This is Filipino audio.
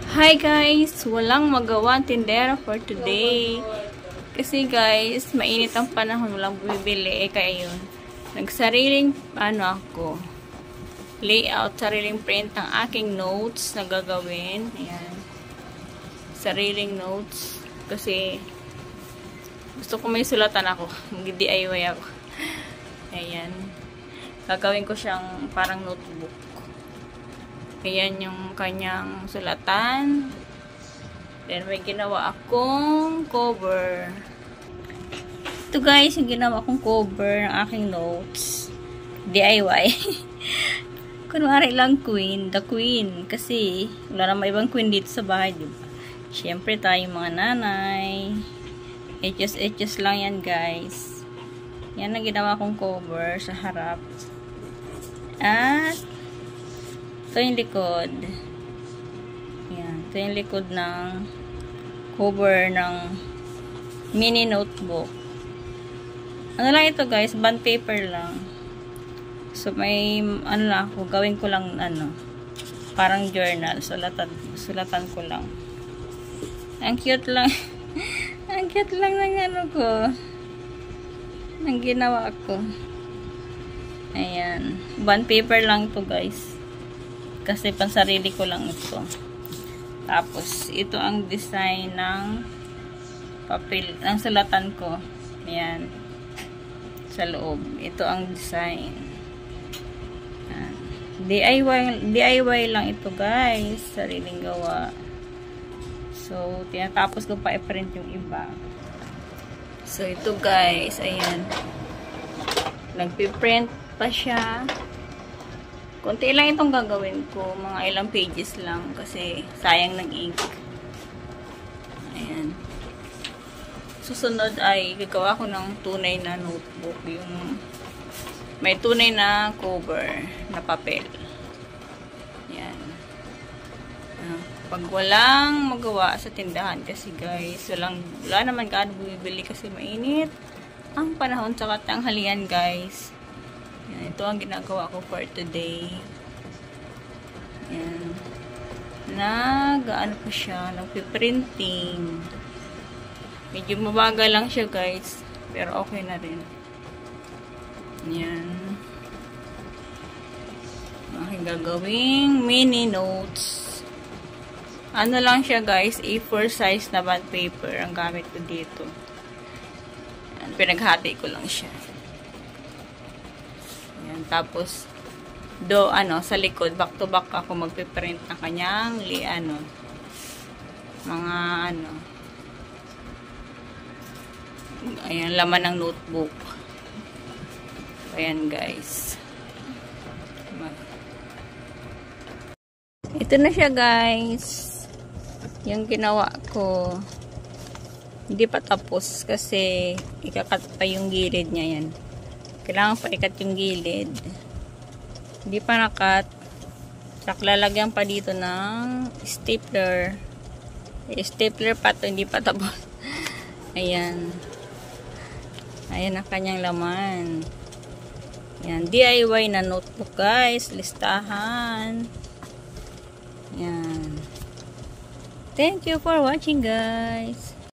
Hi guys! Walang magawa tindera for today. Kasi guys, mainit ang panahon, walang bumibili. Kaya yun, nagsariling ako, layout, sariling print ng aking notes na gagawin. Ayan. Sariling notes. Kasi gusto ko may sulatan ako. Mag-DIY ako. Ayan. Gagawin ko siyang parang notebook. Ayan yung kanyang sulatan. Then, may ginawa akong cover. Ito guys, yung ginawa akong cover ng aking notes. DIY. Kunwari lang queen. The queen. Kasi, wala naman ibang queen dito sa bahay, diba? Siyempre, tayong mga nanay. Etches lang yan guys. Yan ang ginawa kong cover sa harap. At, ito yung likod. Yan. Ito yung likod ng cover ng mini notebook. Ano lang ito guys? Bond paper lang. So may lang ako. Gawin ko lang parang journal. Sulatan ko lang. Ang cute lang. Ang cute lang ng ko. Ang ginawa ko. Ayan. Bond paper lang to guys. Kasi pansarili ko lang ito. Tapos, ito ang design ng papel, ng sulatan ko. Ayan. Sa loob. Ito ang design. DIY lang ito guys. Sariling gawa. So, tinatapos ko pa i-print yung iba. So, ito guys. Ayan. Nagpiprint pa siya. Konti lang itong gagawin ko. Mga ilang pages lang. Kasi sayang ng ink. Ayan. Susunod ay gagawa ko ng tunay na notebook. Yung may tunay na cover na papel. Ayan. Pag walang magawa sa tindahan kasi guys, wala naman gaano bumibili kasi mainit ang panahon sa tanghalian guys. Yan, ito ang ginagawa ko for today. Yan. Nag-ano ko siya, nagpiprinting. Medyo mabagal lang siya guys, pero okay na rin. Yan. Aking gagawing mini notes. Ano lang siya guys, A4 size na bond paper ang gamit ko dito. Yan, pinaghati ko lang siya. Yan, tapos sa likod back to back ako magpiprint ng kanyang mga ayan, laman ng notebook. Ayan guys. Ito na siya guys. Yung ginawa ko hindi pa tapos kasi ikakat pa yung gilid niya yan. Kailangan pa ikat yung gilid. Hindi pa nakat. Tsaka lalagyan pa dito ng stapler. Stapler pa to, hindi pa tapos. Ayan. Ayan ang kanyang laman. Ayan. DIY na notebook guys. Listahan. Ayan. Thank you for watching guys.